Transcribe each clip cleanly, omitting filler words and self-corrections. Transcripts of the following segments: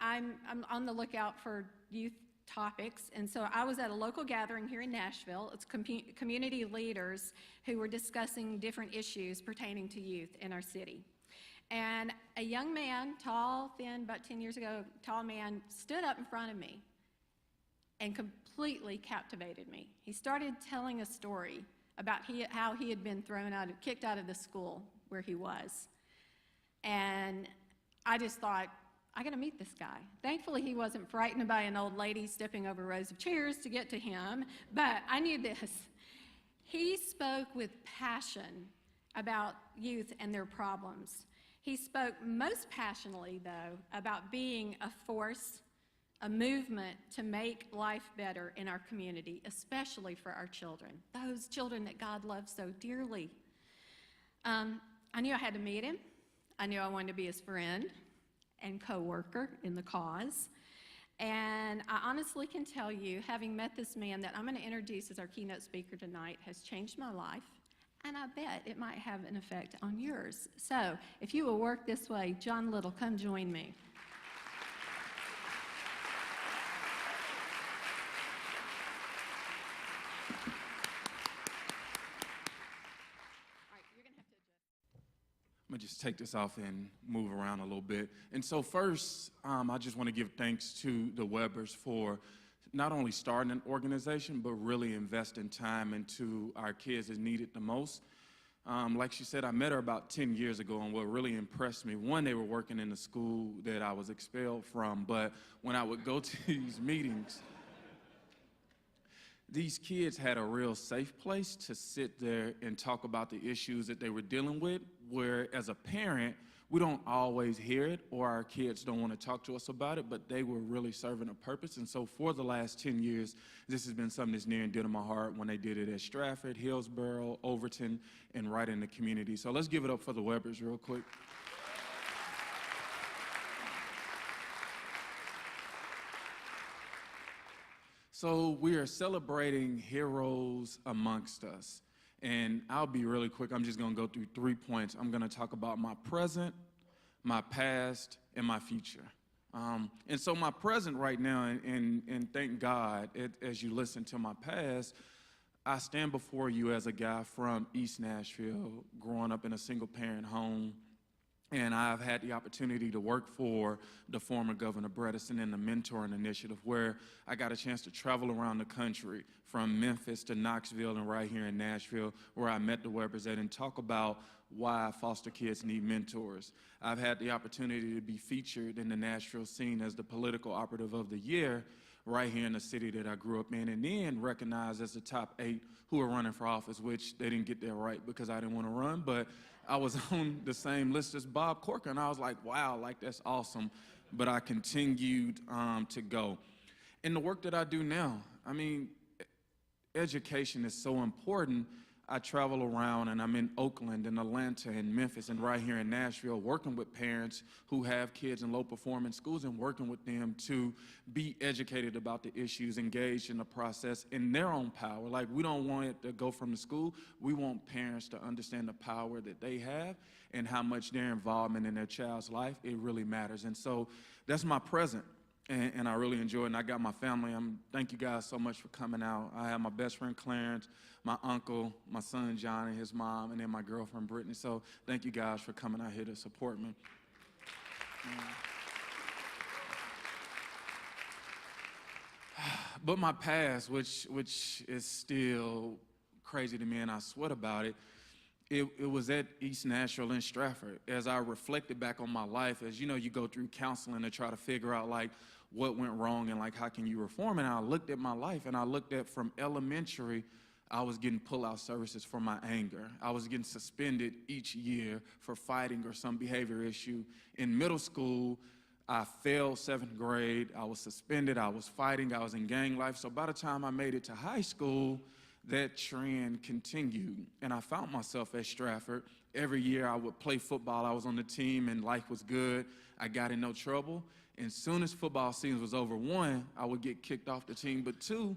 I'm on the lookout for youth topics, and so I was at a local gathering here in Nashville. It's community leaders who were discussing different issues pertaining to youth in our city. And a young man, tall, thin, about 10 years ago, tall man, stood up in front of me and completely captivated me. He started telling a story about how he had been kicked out of the school where he was. And I just thought, I gotta meet this guy. Thankfully, he wasn't frightened by an old lady stepping over rows of chairs to get to him, but I knew this. He spoke with passion about youth and their problems. He spoke most passionately, though, about being a force, a movement to make life better in our community, especially for our children, those children that God loves so dearly. I knew I had to meet him. I knew I wanted to be his friend and co-worker in the cause. And I honestly can tell you, having met this man that I'm going to introduce as our keynote speaker tonight has changed my life, and I bet it might have an effect on yours. So if you will work this way, John Little, come join me. I'm gonna just take this off and move around a little bit. And so first, I just want to give thanks to the Webbers for not only starting an organization, but really investing time into our kids that need it the most. Like she said, I met her about 10 years ago, and what really impressed me, one, they were working in the school that I was expelled from, but when I would go to these meetings, these kids had a real safe place to sit there and talk about the issues that they were dealing with, where as a parent, we don't always hear it, or our kids don't want to talk to us about it, but they were really serving a purpose. And so for the last 10 years, this has been something that's near and dear to my heart when they did it at Stratford, Hillsborough, Overton, and right in the community. So let's give it up for the Webbers real quick. So we are celebrating heroes amongst us. And I'll be really quick. I'm just going to go through 3 points. I'm going to talk about my present, my past, and my future. And so my present right now, and thank God, as you listen to my past, I stand before you as a guy from East Nashville, growing up in a single-parent home. And I've had the opportunity to work for the former Governor Bredesen in the Mentoring Initiative, where I got a chance to travel around the country from Memphis to Knoxville and right here in Nashville, where I met the Webbers at and talk about why foster kids need mentors. I've had the opportunity to be featured in the Nashville scene as the political operative of the year right here in the city that I grew up in, and then recognized as the top 8 who are running for office, which they didn't get that right because I didn't want to run, but I was on the same list as Bob Corker, and I was like, wow, like that's awesome. But I continued to go. In the work that I do now, I mean, education is so important. I travel around, and I'm in Oakland and Atlanta and Memphis and right here in Nashville working with parents who have kids in low-performing schools and working with them to be educated about the issues, engaged in the process in their own power. Like, we don't want it to go from the school. We want parents to understand the power that they have and how much their involvement in their child's life, it really matters. And so that's my present. And I really enjoy it, and I got my family. Thank you guys so much for coming out. I have my best friend Clarence, my uncle, my son John and his mom, and then my girlfriend Brittany. So thank you guys for coming out here to support me. But my past, which is still crazy to me, and I sweat about it, it was at East Nashville in Stratford. As I reflected back on my life, as you know, you go through counseling to try to figure out like what went wrong and like how can you reform. And I looked at my life, and I looked at from elementary, I was getting pull-out services for my anger. I was getting suspended each year for fighting or some behavior issue. In middle school, I failed 7th grade. I was suspended. I was fighting. I was in gang life. So by the time I made it to high school, that trend continued, and I found myself at Stratford. Every year I would play football. I was on the team, and life was good. I got in no trouble. And as soon as football season was over, 1, I would get kicked off the team, but 2,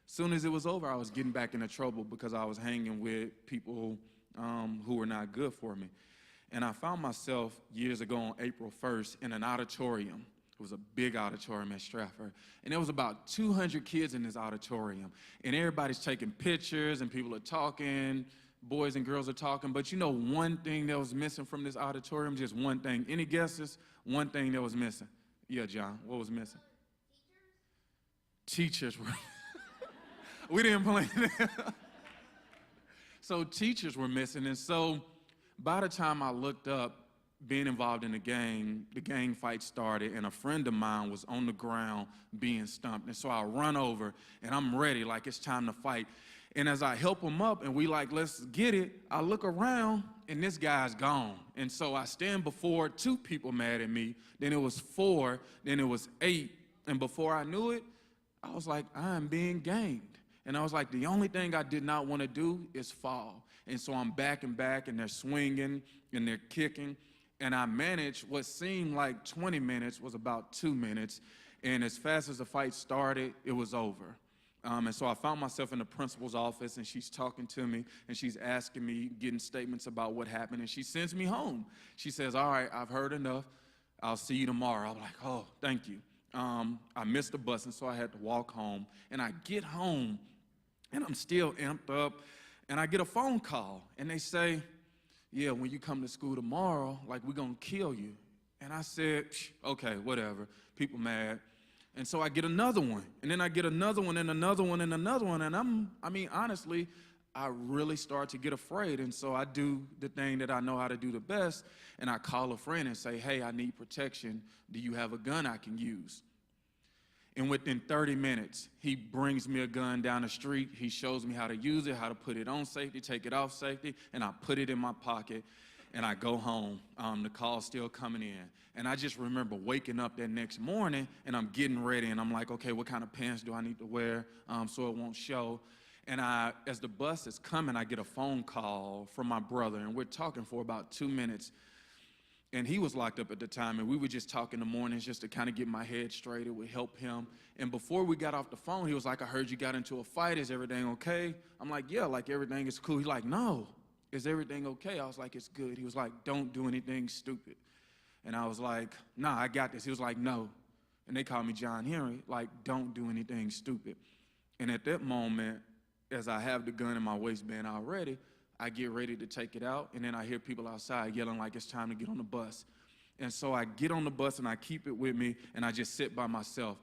as soon as it was over, I was getting back into trouble because I was hanging with people who were not good for me. And I found myself years ago on April 1st in an auditorium It was a big auditorium at Stratford. And there was about 200 kids in this auditorium. And everybody's taking pictures and people are talking, boys and girls are talking. But you know one thing that was missing from this auditorium? Just one thing. Any guesses? One thing that was missing. Yeah, John, what was missing? Teachers were. We didn't plan that. So teachers were missing. And so by the time I looked up, being involved in the gang fight started, and a friend of mine was on the ground being stumped. And so I run over, and I'm ready, like it's time to fight. And as I help him up, and we like, let's get it, I look around, and this guy's gone. And so I stand before 2 people mad at me, then it was 4, then it was 8, and before I knew it, I was like, I am being gamed. And I was like, the only thing I did not want to do is fall. And so I'm back, and they're swinging, and they're kicking. And I managed what seemed like 20 minutes was about 2 minutes. And as fast as the fight started, it was over. And so I found myself in the principal's office, and she's talking to me, and she's asking me, getting statements about what happened. And she sends me home. She says, all right, I've heard enough. I'll see you tomorrow. I'm like, oh, thank you. I missed the bus, and so I had to walk home. And I get home, and I'm still amped up. And I get a phone call, and they say, yeah, when you come to school tomorrow, like, we're going to kill you. And I said, okay, whatever. People mad. And so I get another one. And then I get another one and another one and another one. And honestly, I really start to get afraid. And so I do the thing that I know how to do the best. And I call a friend and say, hey, I need protection. Do you have a gun I can use? And within 30 minutes, he brings me a gun down the street. He shows me how to use it, how to put it on safety, take it off safety, and I put it in my pocket, and I go home. The call's still coming in. And I just remember waking up that next morning, and I'm getting ready, and I'm like, okay, what kind of pants do I need to wear so it won't show? And as the bus is coming, I get a phone call from my brother, and we're talking for about 2 minutes. And he was locked up at the time, and we would just talk in the mornings just to kind of get my head straight. It would help him. And before we got off the phone, he was like, I heard you got into a fight. Is everything okay? I'm like, yeah, like everything is cool. He's like, no, is everything okay? I was like, it's good. He was like, don't do anything stupid. And I was like, nah, I got this. He was like, no. And they called me John Henry, like, don't do anything stupid. And at that moment, as I have the gun in my waistband already, I get ready to take it out, and then I hear people outside yelling like it's time to get on the bus. And so I get on the bus, and I keep it with me, and I just sit by myself.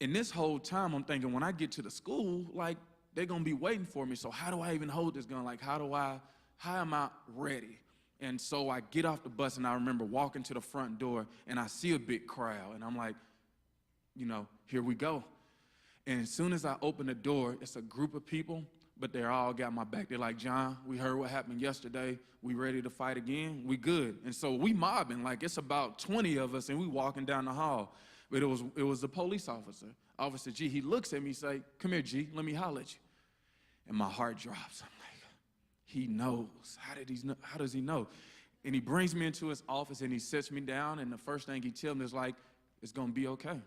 And this whole time, I'm thinking, when I get to the school, like, they're going to be waiting for me, so how do I even hold this gun? Like, how am I ready? And so I get off the bus, and I remember walking to the front door, and I see a big crowd, and I'm like, here we go. And as soon as I open the door, it's a group of people, but they all got my back. They're like, John, we heard what happened yesterday. We ready to fight again? We good. And so we mobbing, like it's about 20 of us, and we walking down the hall. But it was the police officer, Officer G. He looks at me, say, come here, G, let me holler at you. And my heart drops. I'm like, he knows. How does he know? And he brings me into his office, and he sits me down, and the first thing he tells me is like, it's gonna be okay.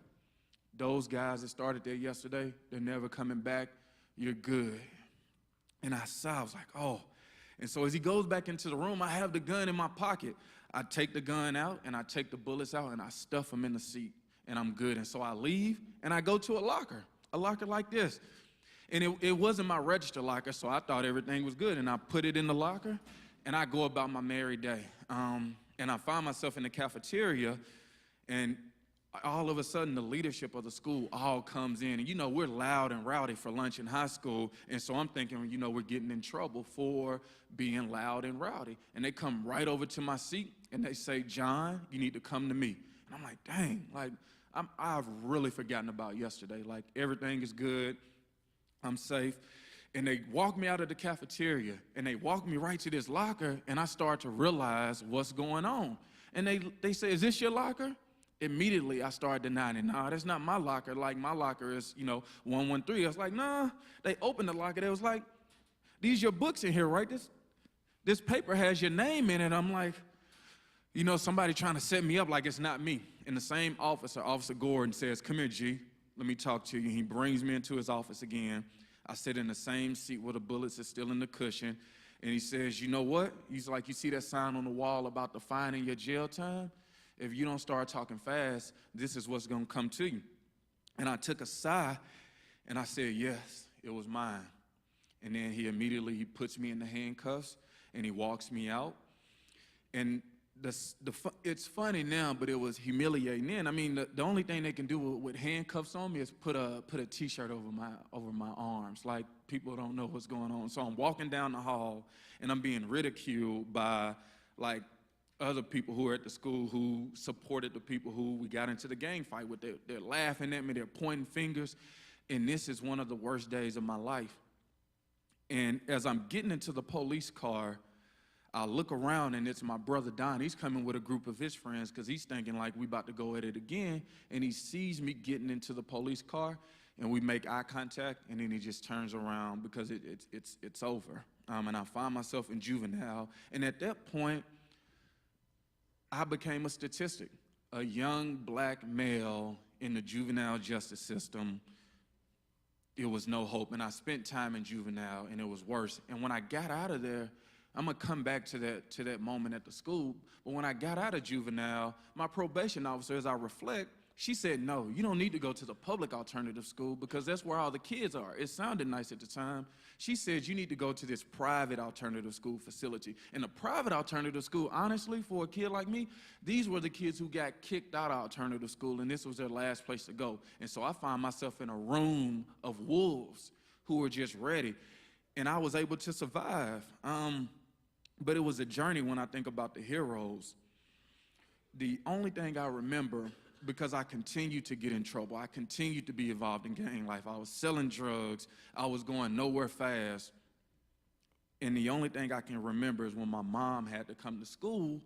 Those guys that started there yesterday, they're never coming back. You're good. And I was like, oh. And so as he goes back into the room, I have the gun in my pocket. I take the gun out, and I take the bullets out, and I stuff them in the seat, and I'm good. And so I leave, and I go to a locker like this. And it wasn't my register locker, so I thought everything was good. And I put it in the locker, and I go about my merry day. And I find myself in the cafeteria, and all of a sudden, the leadership of the school all comes in. And, we're loud and rowdy for lunch in high school. And so I'm thinking, we're getting in trouble for being loud and rowdy. And they come right over to my seat, and they say, John, you need to come to me. And I'm like, dang, like, I've really forgotten about yesterday. Like, everything is good. I'm safe. And they walk me out of the cafeteria, and they walk me right to this locker, and I start to realize what's going on. And they say, is this your locker? Immediately, I started denying it. Nah, that's not my locker. Like, my locker is, 113. I was like, nah. They opened the locker. They was like, these your books in here, right? This paper has your name in it. I'm like, somebody trying to set me up like it's not me. And the same officer, Officer Gordon, says, come here, G. Let me talk to you. He brings me into his office again. I sit in the same seat where the bullets are still in the cushion. And he says, you know what? He's like, you see that sign on the wall about defining your jail time? if you don't start talking fast, this is what's going to come to you. And I took a sigh, and I said, yes, it was mine. And then he puts me in the handcuffs, and he walks me out. And it's funny now, but it was humiliating then. I mean, the only thing they can do with handcuffs on me is put a T-shirt over my arms, like people don't know what's going on. So I'm walking down the hall, and I'm being ridiculed by like other people who are at the school who supported the people who we got into the gang fight with. They're laughing at me, they're pointing fingers, and this is one of the worst days of my life. And as I'm getting into the police car, I look around, and it's my brother Don. He's coming with a group of his friends because he's thinking like we about to go at it again. And he sees me getting into the police car, and we make eye contact, and then he just turns around because it's over. And I find myself in juvenile. And at that point, I became a statistic, a young black male in the juvenile justice system. It was no hope. And I spent time in juvenile, and it was worse. And when I got out of there, I'm gonna come back to that moment at the school, but when I got out of juvenile, my probation officer, as I reflect, she said, no, you don't need to go to the public alternative school because that's where all the kids are. It sounded nice at the time. She said, you need to go to this private alternative school facility. And the private alternative school, honestly, for a kid like me, these were the kids who got kicked out of alternative school, and this was their last place to go. And so I found myself in a room of wolves who were just ready, and I was able to survive. But it was a journey when I think about the heroes. The only thing I remember, because I continued to get in trouble, I continued to be involved in gang life. I was selling drugs. I was going nowhere fast. And the only thing I can remember is when my mom had to come to school,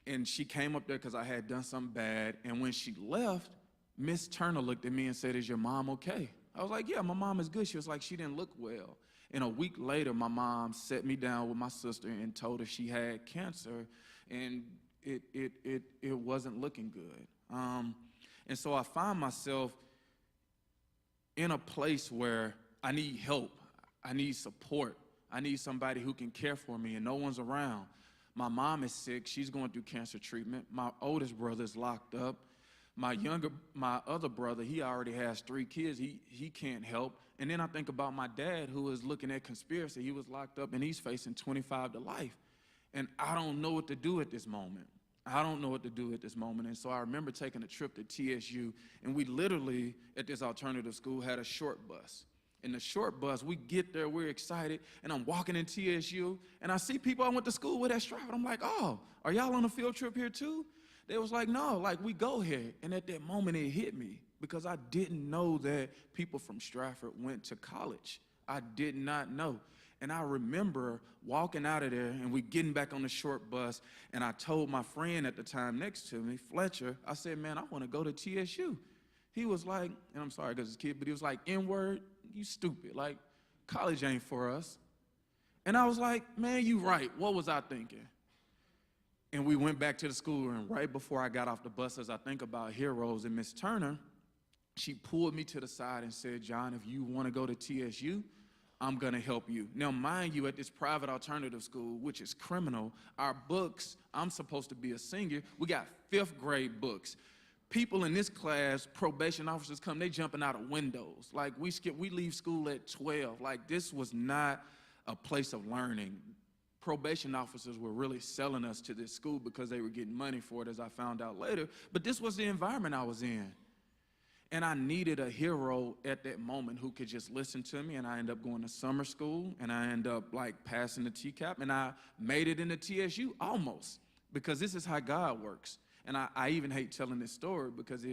and she came up there because I had done something bad. And when she left, Miss Turner looked at me and said, is your mom okay? I was like, yeah, my mom is good. She was like, she didn't look well. And a week later, my mom sat me down with my sister and told her she had cancer, and it wasn't looking good. And so I find myself in a place where I need help, I need support, I need somebody who can care for me, and no one's around. My mom is sick, she's going through cancer treatment. My oldest brother is locked up. My other brother, he already has 3 kids, he can't help. And then I think about my dad, who is looking at conspiracy. He was locked up, and he's facing 25 to life. And I don't know what to do at this moment. And so I remember taking a trip to TSU, and we literally, at this alternative school, had a short bus. In the short bus, we get there, we're excited, and I'm walking in TSU, and I see people I went to school with at Stratford. I'm like, oh, are y'all on a field trip here too? They was like, no, like we go here. And at that moment, it hit me because I didn't know that people from Stratford went to college. I did not know. And I remember walking out of there, and we getting back on the short bus, and I told my friend at the time next to me, Fletcher, I said, man, I want to go to TSU. He was like, and I'm sorry because it's a kid, but he was like, N-word, you stupid. Like, college ain't for us. And I was like, man, you right. What was I thinking? And we went back to the school, and right before I got off the bus, as I think about heroes and Miss Turner, she pulled me to the side and said, John, if you want to go to TSU, I'm going to help you. Now, mind you, at this private alternative school, which is criminal, our books, I'm supposed to be a senior, we got 5th grade books. People in this class, probation officers come, they jumping out of windows. Like, we leave school at 12. Like, this was not a place of learning. Probation officers were really selling us to this school because they were getting money for it, as I found out later. But this was the environment I was in. And I needed a hero at that moment who could just listen to me, and I ended up going to summer school, and I ended up like passing the TCAP, and I made it into TSU almost, because this is how God works. And I even hate telling this story because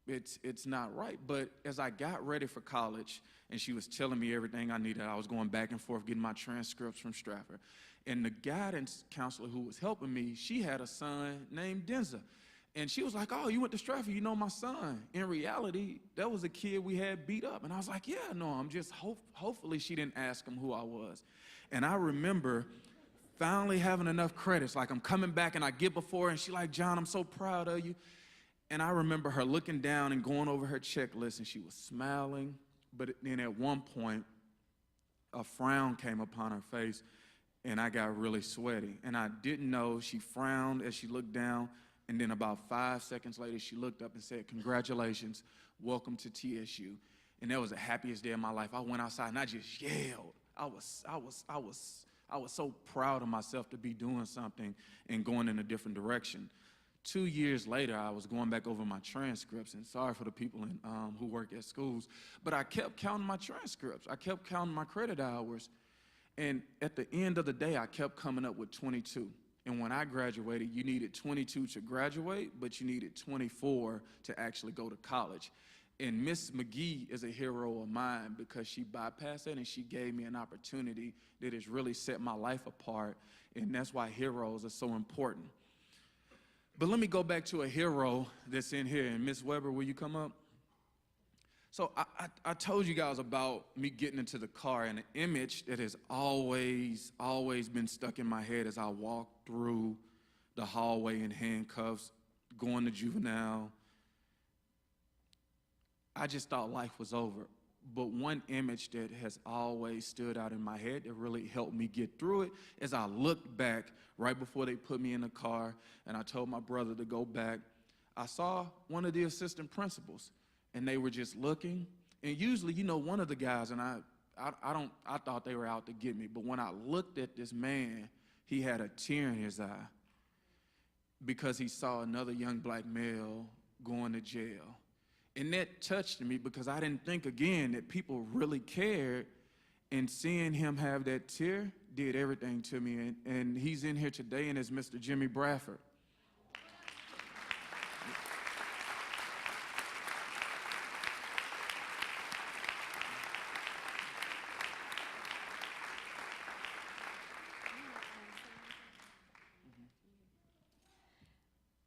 it's not right. But as I got ready for college, and she was telling me everything I needed, I was going back and forth getting my transcripts from Stratford. And the guidance counselor who was helping me, she had a son named Denza. And she was like, oh, you went to Stratford, you know my son. In reality, that was a kid we had beat up. And I was like, yeah, no, I'm just, hopefully she didn't ask him who I was. And I remember finally having enough credits, like I'm coming back and I get before her, and she's like, John, I'm so proud of you. And I remember her looking down and going over her checklist, and she was smiling. But then at one point, a frown came upon her face, and I got really sweaty. And I didn't know, she frowned as she looked down, and then about 5 seconds later, she looked up and said, "Congratulations, welcome to TSU." And that was the happiest day of my life. I went outside and I just yelled. I was so proud of myself to be doing something and going in a different direction. 2 years later, I was going back over my transcripts, and sorry for the people who work at schools, but I kept counting my transcripts. I kept counting my credit hours, and at the end of the day, I kept coming up with 22. And when I graduated, you needed 22 to graduate, but you needed 24 to actually go to college. And Miss McGee is a hero of mine because she bypassed that and she gave me an opportunity that has really set my life apart, and that's why heroes are so important. But let me go back to a hero that's in here, and Miss Weber, will you come up? So I told you guys about me getting into the car, and an image that has always been stuck in my head as I walk through the hallway in handcuffs, going to juvenile. I just thought life was over. But one image that has always stood out in my head that really helped me get through it is I looked back right before they put me in the car, and I told my brother to go back. I saw one of the assistant principals, and they were just looking. And usually, you know, one of the guys, and I thought they were out to get me, but when I looked at this man, he had a tear in his eye because he saw another young black male going to jail. And that touched me because I didn't think, again, that people really cared. And seeing him have that tear did everything to me. And he's in here today, and it's Mr. Jimmy Bradford.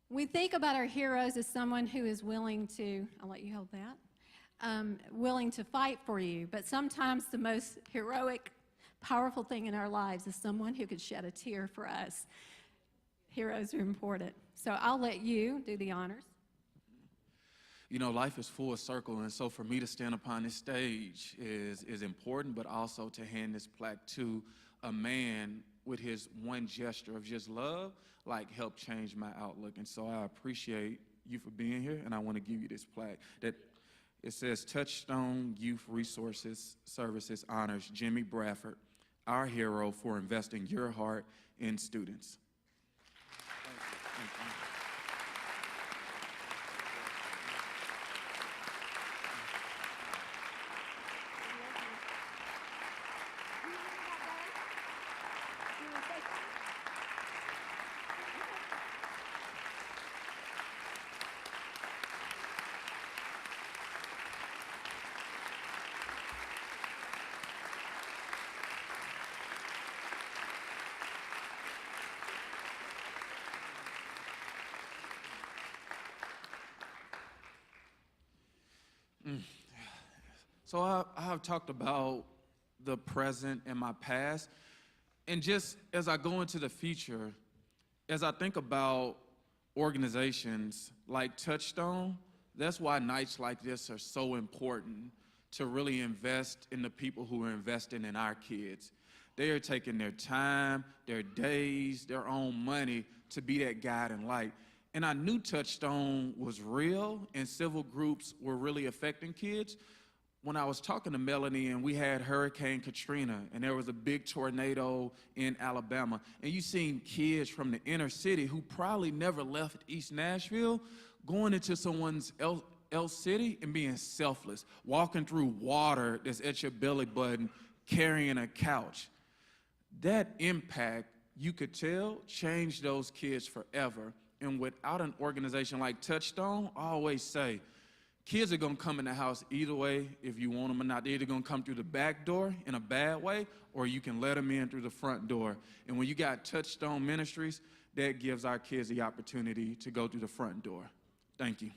We think about our heroes as someone who is willing to, I'll let you hold that, willing to fight for you. But sometimes the most heroic, powerful thing in our lives is someone who could shed a tear for us. Heroes are important. So I'll let you do the honors. You know, life is full circle, and so for me to stand upon this stage is important, but also to hand this plaque to a man with his one gesture of just love, like, helped change my outlook. And so I appreciate you for being here, and I want to give you this plaque that it says, "Touchstone Youth Resources Services honors Jimmy Bradford, our hero, for investing your heart in students." Thank you. Thank you. So I've talked about the present and my past, and just as I go into the future, as I think about organizations like Touchstone, that's why nights like this are so important, to really invest in the people who are investing in our kids. They are taking their time, their days, their own money to be that guiding light. And I knew Touchstone was real and civil groups were really affecting kids when I was talking to Melanie, and we had Hurricane Katrina, and there was a big tornado in Alabama. And you seen kids from the inner city who probably never left East Nashville going into someone's else city and being selfless, walking through water that's at your belly button, carrying a couch. That impact, you could tell, changed those kids forever. And without an organization like Touchstone, I always say, kids are going to come in the house either way, if you want them or not. They're either going to come through the back door in a bad way, or you can let them in through the front door. And when you got Touchstone Ministries, that gives our kids the opportunity to go through the front door. Thank you.